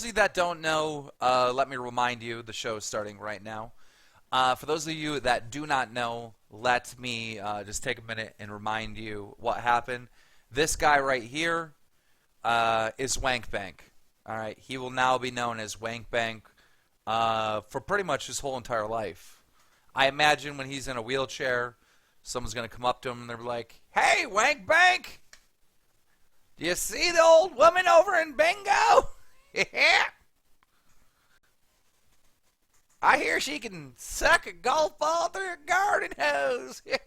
of you that don't know, let me remind you, the show is starting right now. For those of you that do not know, let me just take a minute and remind you what happened. This guy right here is Wankbank. All right, he will now be known as Wankbank for pretty much his whole entire life. I imagine when he's in a wheelchair, someone's going to come up to him and they're like, "Hey, Wankbank, do you see the old woman over in Bingo? Yeah. I hear she can suck a golf ball through a garden hose." Yeah.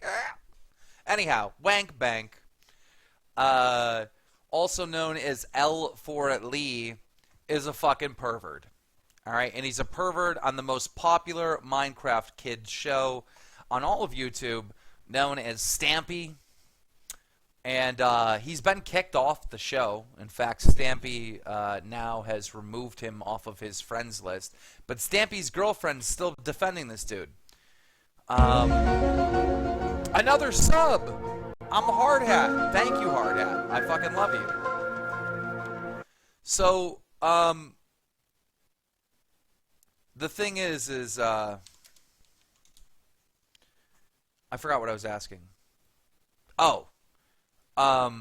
Anyhow, Wankbank, also known as L for Lee, is a fucking pervert. All right, and he's a pervert on the most popular Minecraft kids show on all of YouTube, known as Stampy. And he's been kicked off the show. In fact, Stampy now has removed him off of his friends list. But Stampy's girlfriend's still defending this dude. Another sub! I'm a hard hat. Thank you, hard hat. I fucking love you. So, the thing is I forgot what I was asking. Oh. What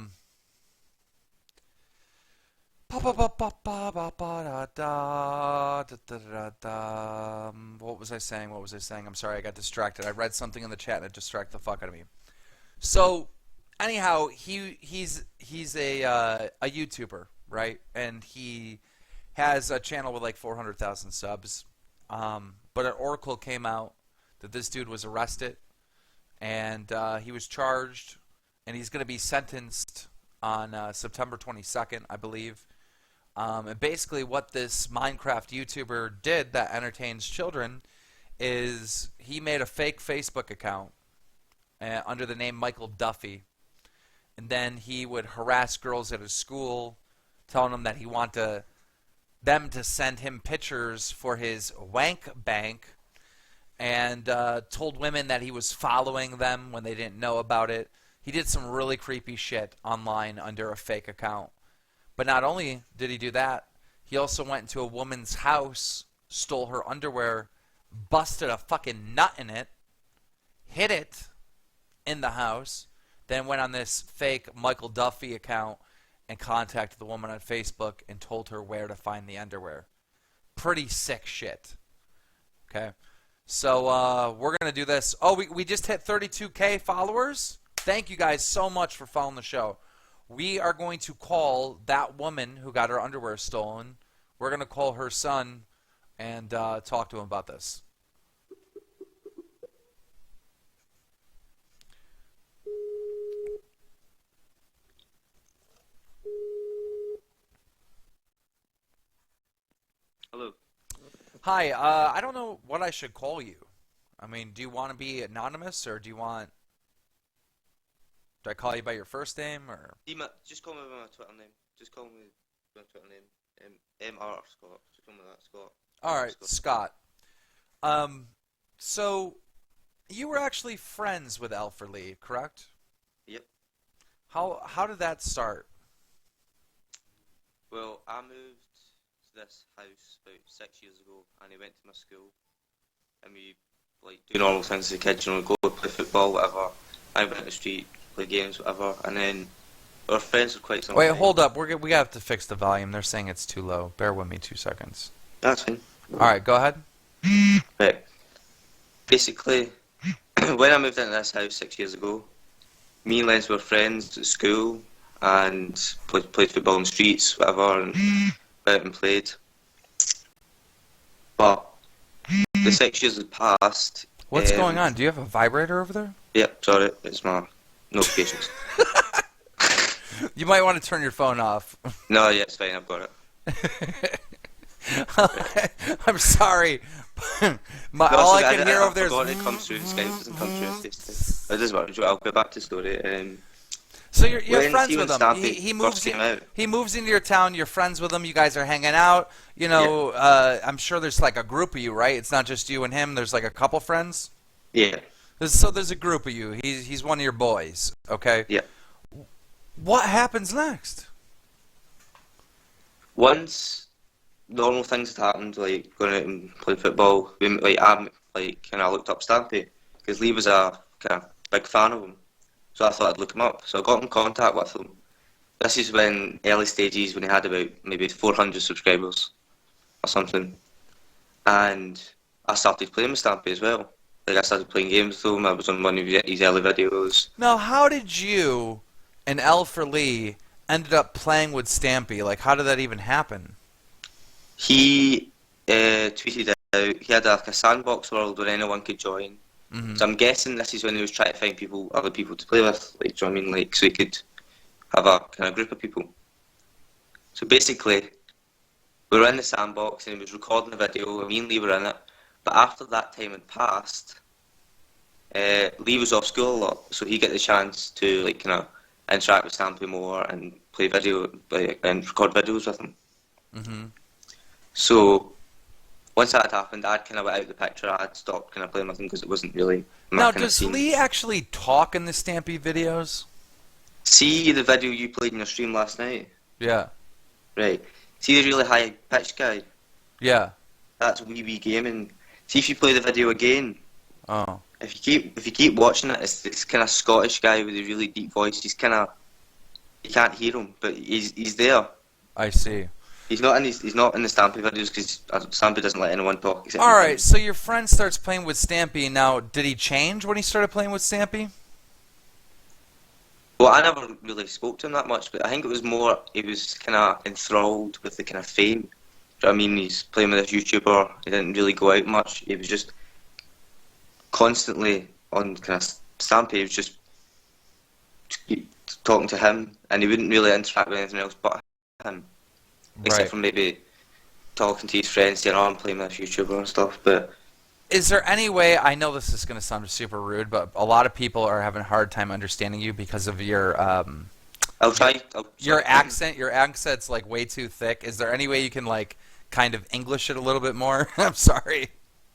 was I saying? I'm sorry, I got distracted. I read something in the chat and it distracted the fuck out of me. So, anyhow, he's a YouTuber, right? And he has a channel with like 400,000 subs. But an oracle came out that this dude was arrested and he was charged. And he's going to be sentenced on September 22nd, I believe. And basically what this Minecraft YouTuber did that entertains children is he made a fake Facebook account under the name Michael Duffy. And then he would harass girls at his school, telling them that he wanted them to send him pictures for his wank bank, and told women that he was following them when they didn't know about it. He did some really creepy shit online under a fake account. But not only did he do that, he also went into a woman's house, stole her underwear, busted a fucking nut in it, hid it in the house, then went on this fake Michael Duffy account and contacted the woman on Facebook and told her where to find the underwear. Pretty sick shit. Okay? So we're going to do this. Oh, we just hit 32K followers? Thank you guys so much for following the show. We are going to call that woman who got her underwear stolen. We're going to call her son and talk to him about this. Hello. Hi, I don't know what I should call you. I mean, do you want to be anonymous or do you want... Do I call you by your first name or? Just call me by my Twitter name. Just call me by my Twitter name. MR Scott. Just call me that, Scott. All right, Scott. So you were actually friends with Alfred Lee, correct? Yep. How did that start? Well, I moved to this house about 6 years ago, and he went to my school, and we like do normal things as a kid, you know, go play football, whatever. I went to the street, play games, whatever, and then our friends were quite some Wait, time. hold up. We have to fix the volume. They're saying it's too low. Bear with me 2 seconds. That's fine. All right, go ahead. Right. Basically, when I moved into this house 6 years ago, me and Les were friends at school and played football in the streets, whatever, and went out and played. But the 6 years had passed. What's going on? Do you have a vibrator over there? Yep, sorry, it's my notifications. You might want to turn your phone off. No, yeah, it's fine, I've got it. I'm sorry. No, all I can hear over there is... it comes through, Skype doesn't come through. It doesn't matter, I'll go back to the story. So you're friends with him. Stampy He moves into your town. You're friends with him. You guys are hanging out. You know, yeah. I'm sure there's like a group of you, right? It's not just you and him. There's like a couple friends. Yeah. So there's a group of you. He's one of your boys. Okay. Yeah. What happens next? Once normal things that happened, like going out and playing football. I kind of looked up Stampy because Lee was a kind of big fan of him, so I thought I'd look him up. So I got in contact with him. This is when early stages when he had about maybe 400 subscribers or something, and I started playing with Stampy as well. Like I started playing games with him. I was on one of his early videos. Now, how did you and L for Lee ended up playing with Stampy? Like, how did that even happen? He tweeted out he had like a sandbox world where anyone could join. Mm-hmm. So I'm guessing this is when he was trying to find other people to play with, like, do you know what I mean? Like, so he could have a kind of group of people. So basically, we were in the sandbox and he was recording a video, and me and Lee were in it. But after that time had passed, Lee was off school a lot, so he got the chance to like kind of interact with Stampy more and play and record videos with him. Mm-hmm. So once that had happened, I'd kind of went out of the picture. I'd stopped kind of playing with him because it wasn't really my Now, kind of does scene. Lee actually talk in the Stampy videos? See the video you played in your stream last night? Yeah. Right. See the really high pitched guy? Yeah. That's Wee Gaming. See if you play the video again. Oh. If you keep watching it, it's this kind of Scottish guy with a really deep voice. He's kind of you can't hear him, but he's there. I see. He's not in the Stampy videos because Stampy doesn't let anyone talk. Except All for right, him. so your friend starts playing with Stampy. Now, did he change when he started playing with Stampy? Well, I never really spoke to him that much, but I think it was more he was kind of enthralled with the kind of fame. Do you know what I mean? He's playing with this YouTuber. He didn't really go out much. He was just constantly on kind of Stampy. He was just keep talking to him, and he wouldn't really interact with anything else but him, except Right. for maybe talking to his friends, saying, "Oh, I'm playing with this YouTuber and stuff." But Is there any way, I know this is going to sound super rude, but a lot of people are having a hard time understanding you because of your I'll try. your accent. Your accent's like way too thick. Is there any way you can like kind of English it a little bit more? I'm sorry.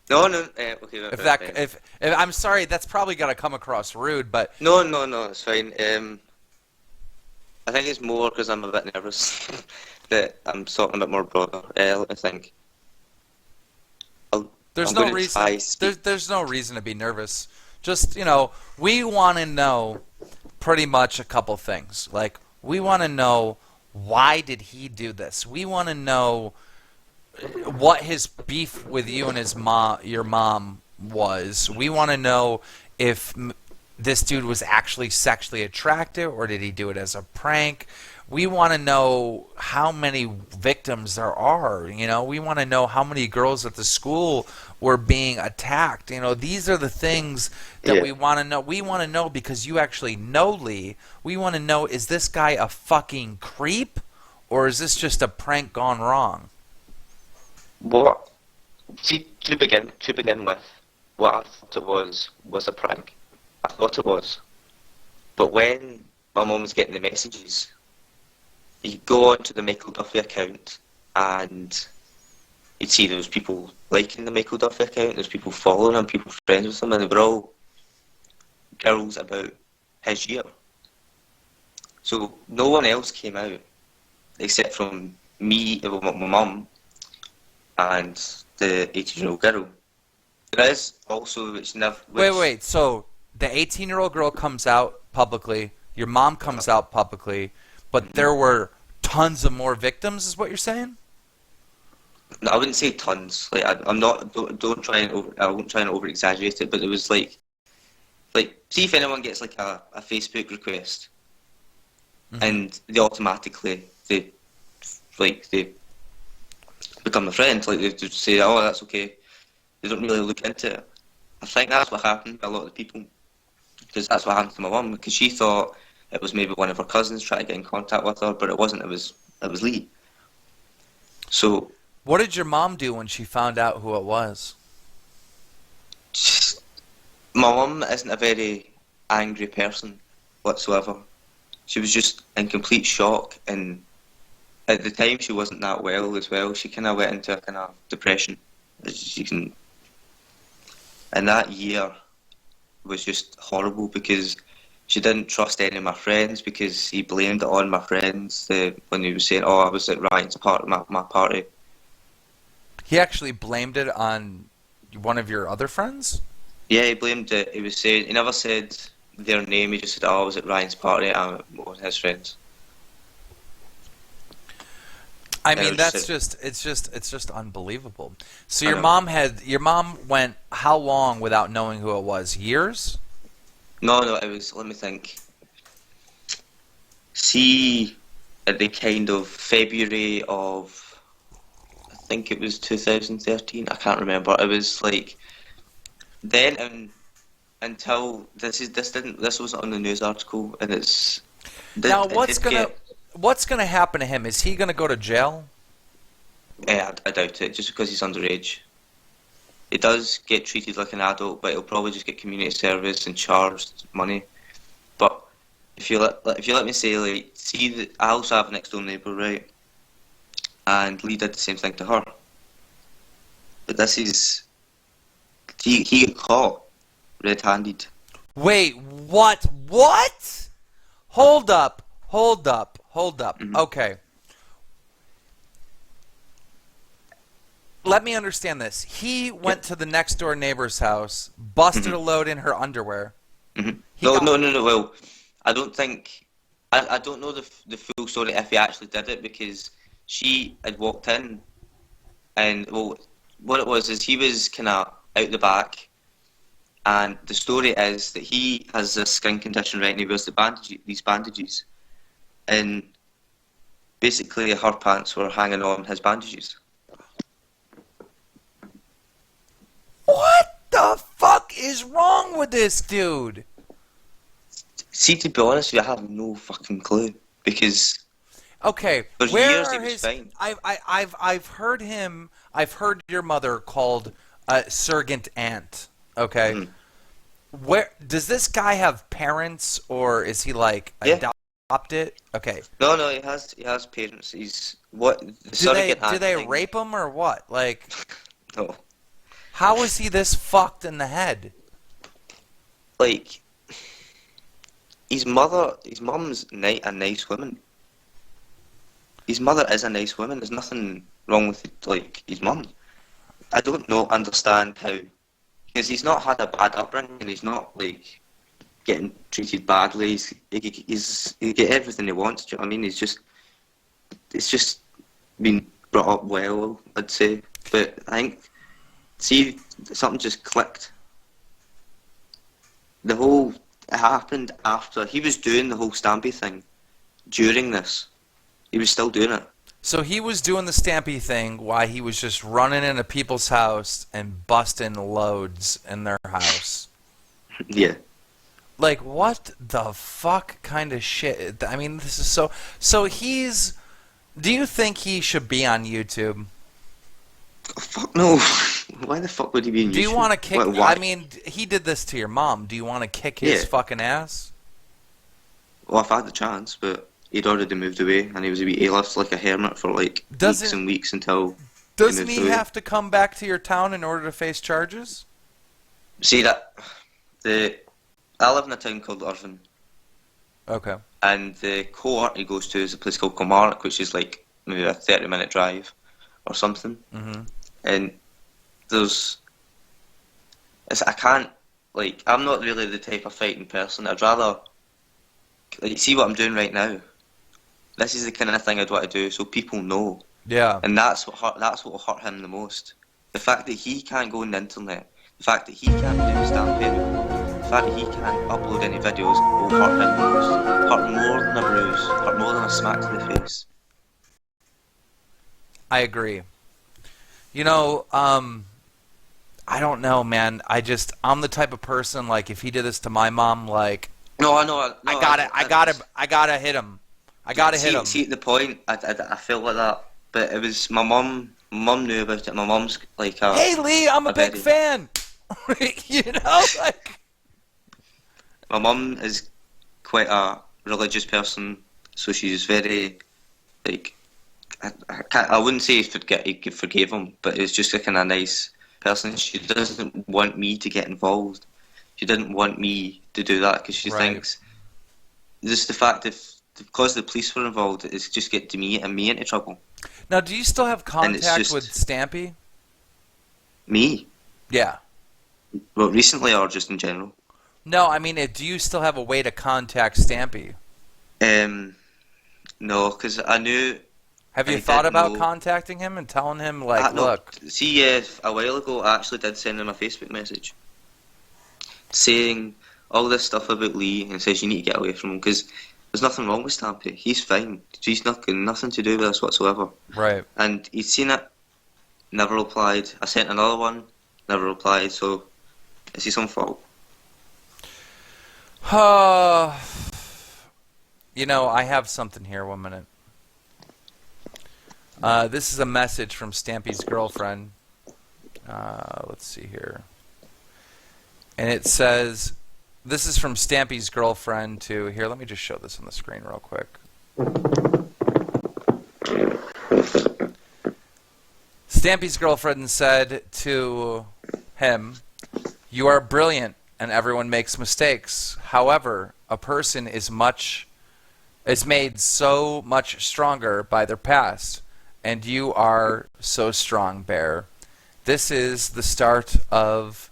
No, no. Okay. If I'm sorry, that's probably going to come across rude, but No, it's fine. I think it's more because I'm a bit nervous that I'm talking a bit more broader. I think. there's I'm no gonna reason. try speak. There's no reason to be nervous. Just we want to know pretty much a couple things. Like we want to know why did he do this. We want to know what his beef with you and your mom was. We want to know if this dude was actually sexually attractive or did he do it as a prank. We want to know how many victims there are. We want to know how many girls at the school were being attacked. These are the things that we want to know. We want to know because you actually know Lee. We want to know, is this guy a fucking creep or is this just a prank gone wrong? What? See, to begin with, what I thought it was a prank. I thought it was. But when my mum was getting the messages, you go onto the Michael Duffy account and you'd see there was people liking the Michael Duffy account, there's people following him, people friends with him, and they were all girls about his year. So no one else came out except from me, my mum, and the 18-year-old girl. There is also, it's never... Wait. So the 18-year-old girl comes out publicly, your mom comes out publicly, but there were tons of more victims, is what you're saying? No, I wouldn't say tons. Like I'm not. Don't try and I won't try and over exaggerate it. But it was like, see if anyone gets like a Facebook request, and they automatically they become a friend. Like they just say, oh, that's okay. They don't really look into it. I think that's what happened to a lot of the people, because that's what happened to my mum. Because she thought it was maybe one of her cousins trying to get in contact with her, but it wasn't. It was Lee. So. What did your mom do when she found out who it was? My mum isn't a very angry person whatsoever. She was just in complete shock, and at the time she wasn't that well as well. She kind of went into a kind of depression, as you can. And that year was just horrible because she didn't trust any of my friends because he blamed it on my friends when he was saying, "Oh, I was at Ryan's part of my party." He actually blamed it on one of your other friends? Yeah, he blamed it. He was saying he never said their name. He just said, "Oh, I was at Ryan's party. I'm one of his friends." I And it mean, was that's just it's just unbelievable. So I your know. mom went how long without knowing who it was? Years? No, no, it was. Let me think. See, at the kind of February of, I think it was 2013. I can't remember. It was like then and until this wasn't on the news article, and Now, it did get. what's gonna happen to him? Is he gonna go to jail? I doubt it, just because he's underage. He does get treated like an adult, but he'll probably just get community service and charged money. But if you let me say, like, see that I also have a next door neighbour, right? And Lee did the same thing to her. But this is he got caught red-handed. Wait, what? What? Hold up. Hold up. Hold up. Hmm. Okay. Let me understand this. He went to the next door neighbor's house, busted a Hmm. load in her underwear. Hmm. He No, got no, no, no. Well, I don't think I don't know the full story if he actually did it because she had walked in and well, what it was is he was kind of out the back. And the story is that he has this skin condition, right? And he wears these bandages, and basically her pants were hanging on his bandages. What the fuck is wrong with this dude? See, to be honest with you, I have no fucking clue because Okay, for where years he are was his? fine. I've heard him. I've heard your mother called surrogate aunt. Okay, Mhm. where does this guy have parents, or is he like Yeah, adopted? Okay, no, no, he has parents. He's what the surrogate do aunt they thing. rape him or what? Like, No, how is he this fucked in the head? like his mum's a nice woman. His mother is a nice woman. There's nothing wrong with like his mum. I don't know understand how because he's not had a bad upbringing. He's not like getting treated badly. He get everything he wants. Do you know what I mean? It's just been brought up well, I'd say. But I think see something just clicked. It happened after he was doing the whole Stampy thing. During this, he was still doing it. So he was doing the Stampy thing while he was just running into people's house and busting loads in their house. Yeah. Like, what the fuck kind of shit? I mean, this is so. So he's. Do you think he should be on YouTube? Oh, fuck no. Why the fuck would he be in Do you YouTube? want to kick? Why? I mean, he did this to your mom. Do you want to kick his Yeah. fucking ass? Well, I've had the chance, but he'd already moved away, and he was a wee A-list like a hermit for like weeks Doesn't and weeks until he doesn't moved he away. have to come back to your town in order to face charges? See that I live in a town called Irvine, Okay. and the court he goes to is a place called Kilmarnock, which is like maybe a 30-minute drive or something. Mm-hmm. And I can't like I'm not really the type of fighting person. I'd rather like see what I'm doing right now. This is the kind of thing I'd want to do, so people know. Yeah. And that's what will hurt him the most. The fact that he can't go on the internet, the fact that he can't do the stamp edit, the fact that he can't upload any videos will hurt him the most. Hurt more than a bruise, hurt more than a smack to the face. I agree. You know, I don't know, man. I'm the type of person like if he did this to my mom, like No, I know. No, I gotta hit him. I gotta hit him. See, at the point, I felt like that, but it was my mum. My mum knew about it. My mum's like a. Hey Lee, I'm a big very- fan. You know, like My mum is quite a religious person, so she's very like. I wouldn't say he forgave him, but it's just a kind of nice person. She doesn't want me to get involved. She didn't want me to do that because she Right. thinks just the fact that because the police were involved, it's just getting me into trouble. now, do you still have And it's contact just- with Stampy? Me? Yeah. Well, recently or just in general? No, I mean, do you still have a way to contact Stampy? Um, no, because I knew, Have you I thought did about know. contacting him and telling him, like, No, look, see, a while ago, I actually did send him a Facebook message saying all this stuff about Lee and says you need to get away from him because there's nothing wrong with Stampy. He's fine. He's nothing to do with us whatsoever. right. And he'd seen it, never replied. I sent another one, never replied. So is he some fault? You know, I have something here. 1 minute. This is a message from Stampy's girlfriend. Let's see here. And it says, this is from Stampy's girlfriend to, here, let me just show this on the screen real quick. Stampy's girlfriend said to him, "You are brilliant and everyone makes mistakes. However, a person is made so much stronger by their past, and you are so strong, Bear. This is the start of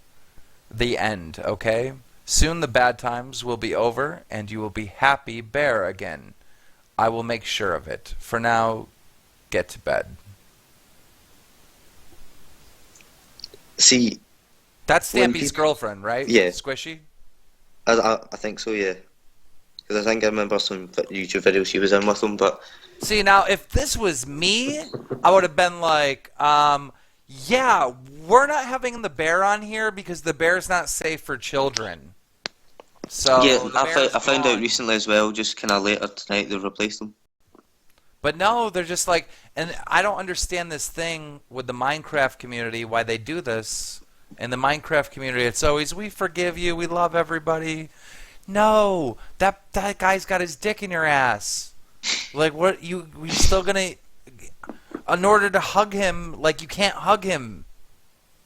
the end, okay? Soon the bad times will be over and you will be happy Bear again. I will make sure of it. For now, get to bed." See, That's when Stampy's people, girlfriend, right? yeah, Squishy? I think so, yeah. Because I think I remember some YouTube videos she was in with him, but See, now, if this was me, I would have been like, yeah, we're not having the bear on here because the bear's not safe for children. yeah, So the bear's I found out gone. recently as well, just kind of later tonight, they've replaced him. But no, they're just like, and I don't understand this thing with the Minecraft community, why they do this. In the Minecraft community, it's always, we forgive you, we love everybody. No, that guy's got his dick in your ass. Like, what, you still gonna, in order to hug him, like, you can't hug him.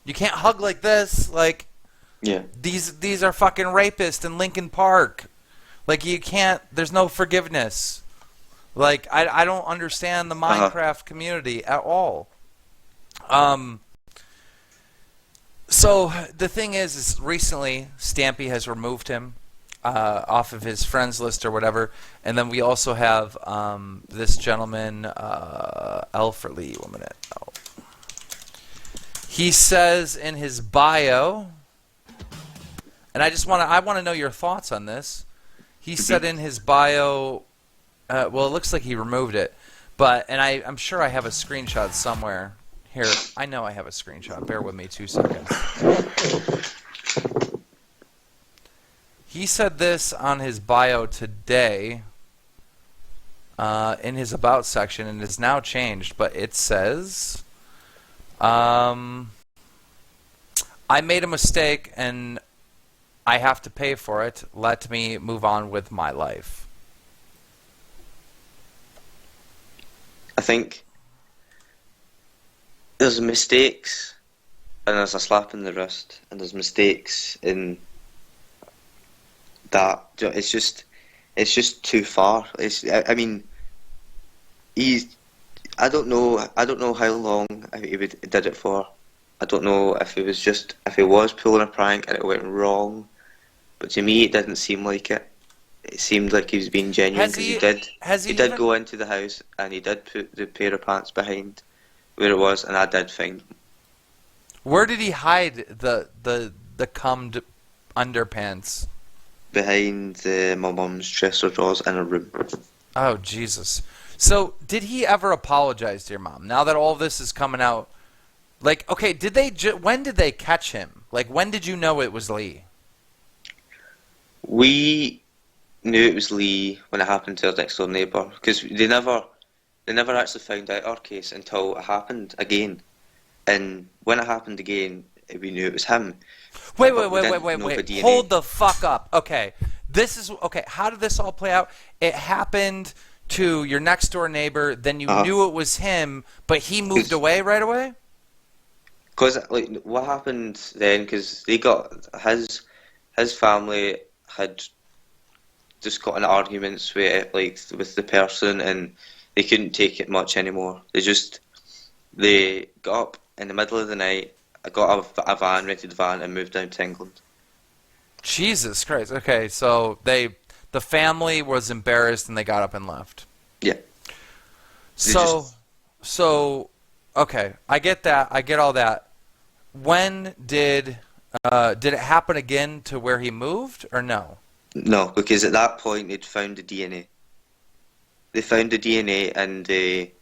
You can't hug like this, like, Yeah. these are fucking rapists in Lincoln Park. Like, you can't, there's no forgiveness. Like, I don't understand the Minecraft community at all. So the thing is recently Stampy has removed him off of his friends list or whatever, and then we also have this gentleman, Alfred Lee. 1 minute. Oh. He says in his bio, and I want to know your thoughts on this. He said in his bio, well, it looks like he removed it, but I'm sure I have a screenshot somewhere. Here, I know I have a screenshot. Bear with me 2 seconds. He said this on his bio today in his About section, and it's now changed, but it says, I made a mistake, and I have to pay for it. Let me move on with my life. I think there's mistakes, and there's a slap in the wrist, and there's mistakes in that. It's just too far. I mean, I don't know how long did it for. I don't know if he was pulling a prank and it went wrong, but to me it didn't seem like it. It seemed like he was being genuine because he did go into the house and he did put the pair of pants behind where it was, and I did find them. Where did he hide the cummed underpants? Behind my mum's dresser drawers in a room. Oh, Jesus. So, did he ever apologize to your mom? Now that all this is coming out, like, okay, when did they catch him? Like, when did you know it was Lee? We knew it was Lee when it happened to our next door neighbour, because they never actually found out our case until it happened again. And when it happened again, we knew it was him. Wait. DNA. Hold the fuck up. Okay. Okay, how did this all play out? It happened to your next door neighbor, then you knew it was him, but he moved away right away? Because, like, what happened then, because they got, his family had just got in arguments with the person, and they couldn't take it much anymore. They got up in the middle of the night I got a van, rented a van, and moved down to England. Jesus Christ. Okay, so the family was embarrassed and they got up and left. Yeah. They So, just so, okay, I get that. I get all that. When did it happen again to where he moved or no? no, because at that point they'd found the DNA. They found the DNA and they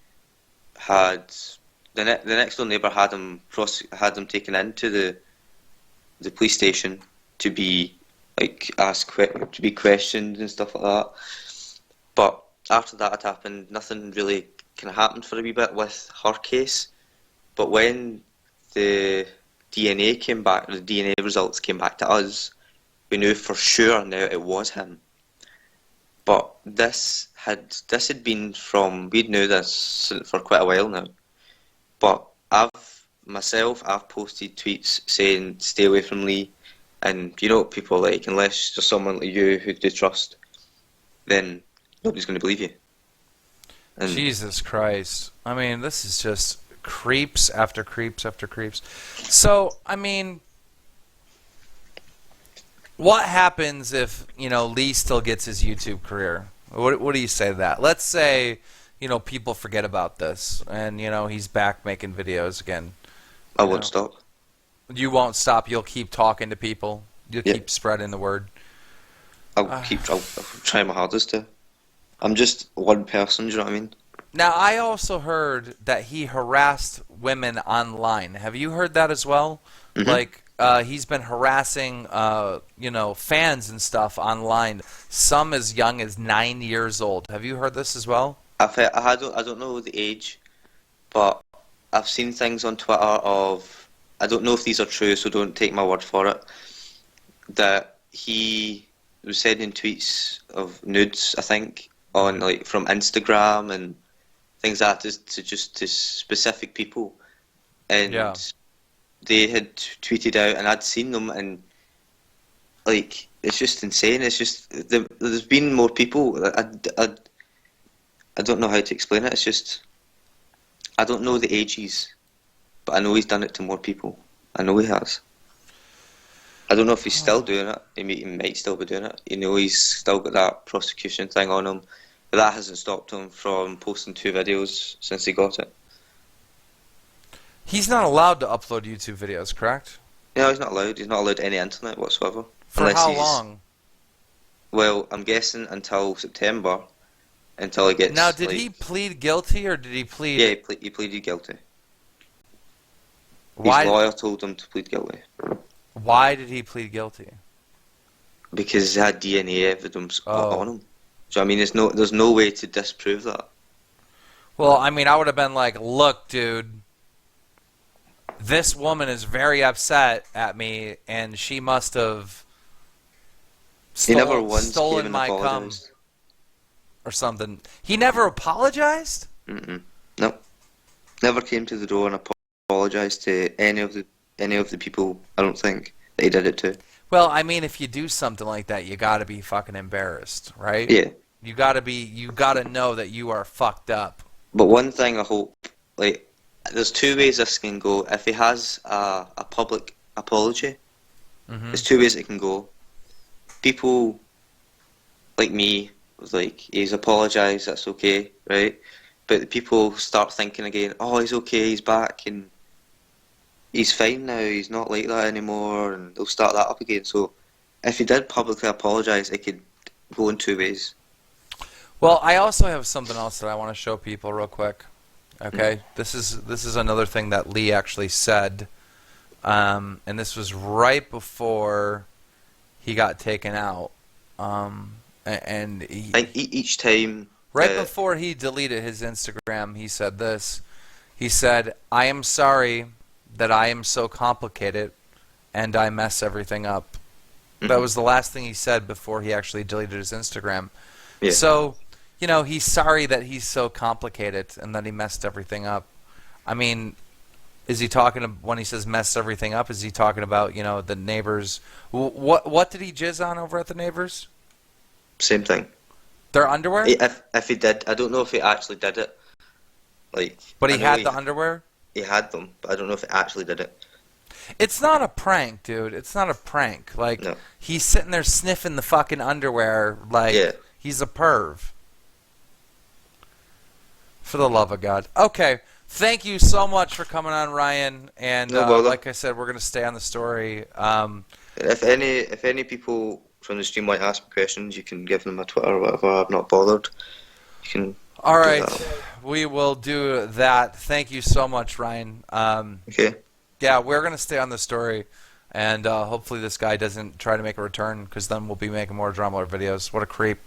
had the next door neighbour had him taken into the police station to be like to be questioned and stuff like that. But after that had happened, nothing really kind of happened for a wee bit with her case. But when the DNA came back, the DNA results came back to us, we knew for sure now it was him. But this had been from, we knew this for quite a while now. But I've posted tweets saying stay away from Lee, and you know what people are like, unless there's someone like you who they trust, then nobody's going to believe you. And Jesus Christ. I mean, this is just creeps after creeps after creeps. So, I mean, what happens if, Lee still gets his YouTube career? What do you say to that? Let's say, people forget about this and, he's back making videos again. I won't stop. You won't stop. You'll keep talking to people. You'll keep spreading the word. I'll try my hardest to. I'm just one person, do you know what I mean? Now, I also heard that he harassed women online. Have you heard that as well? Mm-hmm. Like, he's been harassing, fans and stuff online. Some as young as 9 years old. Have you heard this as well? I don't know the age, but I've seen things on Twitter of, I don't know if these are true, so don't take my word for it, that he was sending tweets of nudes, I think, on from Instagram and things like that to specific people, and they had tweeted out, and I'd seen them, and it's just insane. It's just there's been more people. I don't know how to explain it. It's just I don't know the ages, but I know he's done it to more people. I know he has. I don't know if he's still doing it. He might still be doing it. He's still got that prosecution thing on him. But that hasn't stopped him from posting 2 videos since he got it. He's not allowed to upload YouTube videos, correct? No, he's not allowed. He's not allowed any internet whatsoever. For how long? Well, I'm guessing until September, until he gets... Now, did he plead guilty or did he plead... Yeah, he pleaded guilty. Why? His lawyer told him to plead guilty. Why did he plead guilty? Because he had DNA evidence on him. So I mean, there's no way to disprove that. Well, I mean, I would have been like, look, dude, this woman is very upset at me, and she must have stolen my cum or something. He never apologized? No. Never came to the door and apologized to any of the people, I don't think, that he did it to. Well, I mean, if you do something like that, you got to be fucking embarrassed, right? Yeah. You got to know that you are fucked up. But one thing I hope, there's 2 ways this can go. If he has a public apology, there's 2 ways it can go. People like me was like, he's apologised, that's okay, right? But the people start thinking again, oh, he's okay, he's back, and he's fine now, he's not like that anymore, and they'll start that up again. So if he did publicly apologise, it could go in 2 ways. Well, I also have something else that I want to show people real quick. Okay, this is another thing that Lee actually said, and this was right before he got taken out, and he, I think each time right before he deleted his Instagram, he said this. He said, "I am sorry that I am so complicated, and I mess everything up." That was the last thing he said before he actually deleted his Instagram. Yeah. So, he's sorry that he's so complicated and that he messed everything up. I mean, is he talking when he says mess everything up? Is he talking about the neighbors? What did he jizz on over at the neighbors? Same thing. Their underwear? If he did, I don't know if he actually did it. But he had the underwear? He had them, but I don't know if he actually did it. It's not a prank, dude. It's not a prank. Like, No. he's sitting there sniffing the fucking underwear like Yeah. he's a perv. For the love of God. Okay. Thank you so much for coming on, Ryan. And No bother. like I said, we're going to stay on the story. If any people from the stream might ask me questions, you can give them my Twitter or whatever. I'm not bothered. You can. All do right. that. We will do that. Thank you so much, Ryan. Okay. Yeah, we're going to stay on the story. And hopefully this guy doesn't try to make a return, because then we'll be making more Drama Lord videos. What a creep.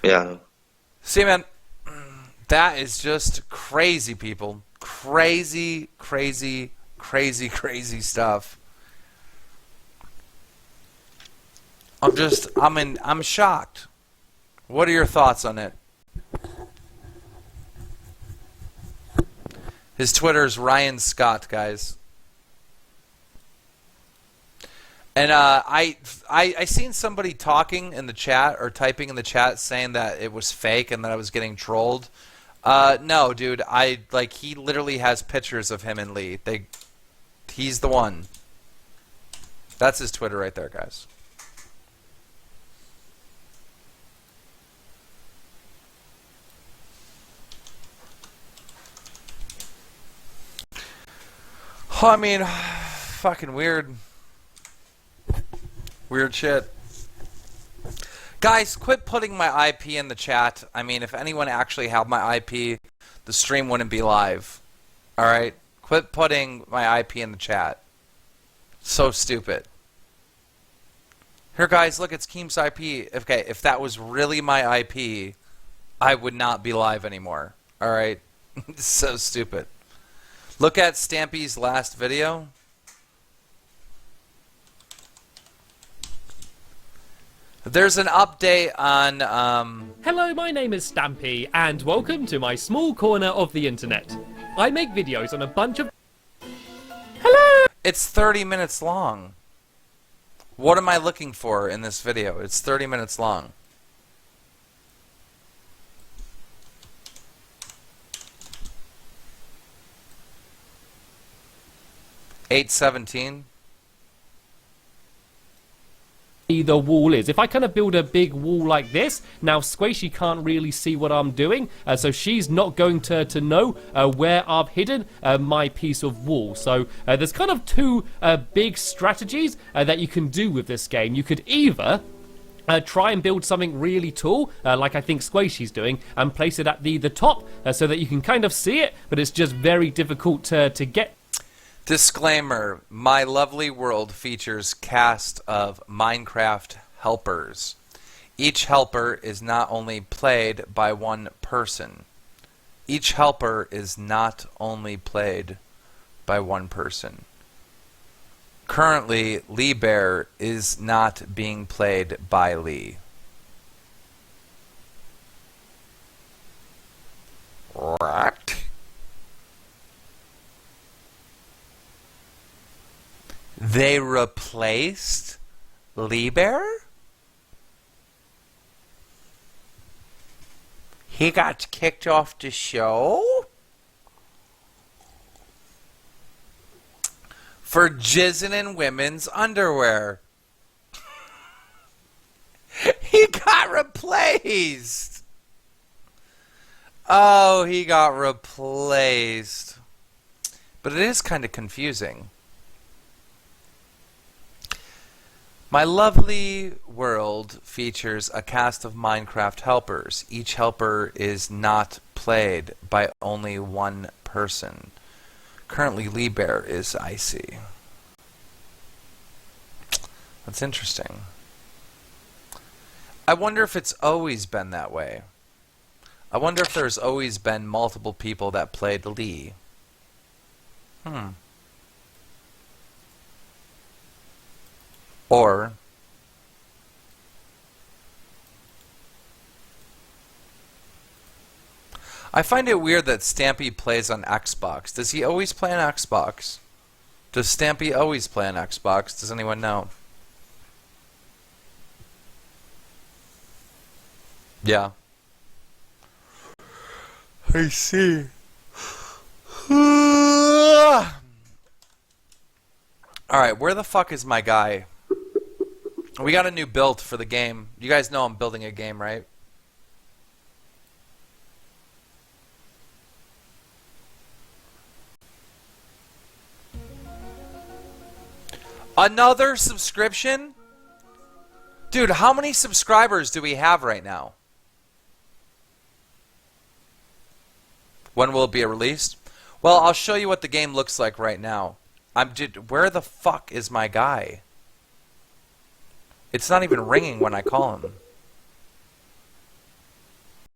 Yeah. I know. See, man, that is just crazy, people. Crazy, crazy, crazy, crazy stuff. I'm shocked. What are your thoughts on it? His Twitter's Ryan Scott, guys. And I seen somebody talking in the chat or typing in the chat saying that it was fake and that I was getting trolled. No, dude. He literally has pictures of him and Lee. He's the one. That's his Twitter right there, guys. I mean, fucking weird. Weird shit. Guys, quit putting my IP in the chat. I mean, if anyone actually had my IP, the stream wouldn't be live. Alright? Quit putting my IP in the chat. So stupid. Here, guys, look, it's Keemstar IP. Okay, if that was really my IP, I would not be live anymore. Alright? So stupid. Look at Stampy's last video. There's an update on, Hello, my name is Stampy, and welcome to my small corner of the internet. I make videos on a bunch of... Hello! It's 30 minutes long. What am I looking for in this video? It's 30 minutes long. $8.17. The wall is. If I kind of build a big wall like this, now Squishy can't really see what I'm doing, so she's not going to know where I've hidden my piece of wall. So there's kind of two big strategies that you can do with this game. You could either try and build something really tall, like I think Squishy's doing, and place it at the top so that you can kind of see it, but it's just very difficult to get. Disclaimer, my lovely world features cast of Minecraft helpers. Each helper is not only played by one person. Each helper is not only played by one person. Currently, Lee Bear is not being played by Lee. What? They replaced Lee Bear? He got kicked off the show? For jizzing in women's underwear. He got replaced. Oh, he got replaced. But it is kind of confusing. My lovely world features a cast of Minecraft helpers. Each helper is not played by only one person. Currently, Lee Bear is icy. That's interesting. I wonder if it's always been that way. I wonder if there's always been multiple people that played Lee. Or I find it weird that Stampy plays on Xbox. Does he always play on Xbox? Does Stampy always play on Xbox? Does anyone know? Yeah. I see. Alright, where the fuck is my guy? We got a new build for the game. You guys know I'm building a game, right? Another subscription? Dude, how many subscribers do we have right now? When will it be released? Well, I'll show you what the game looks like right now. Where the fuck is my guy? It's not even ringing when I call him.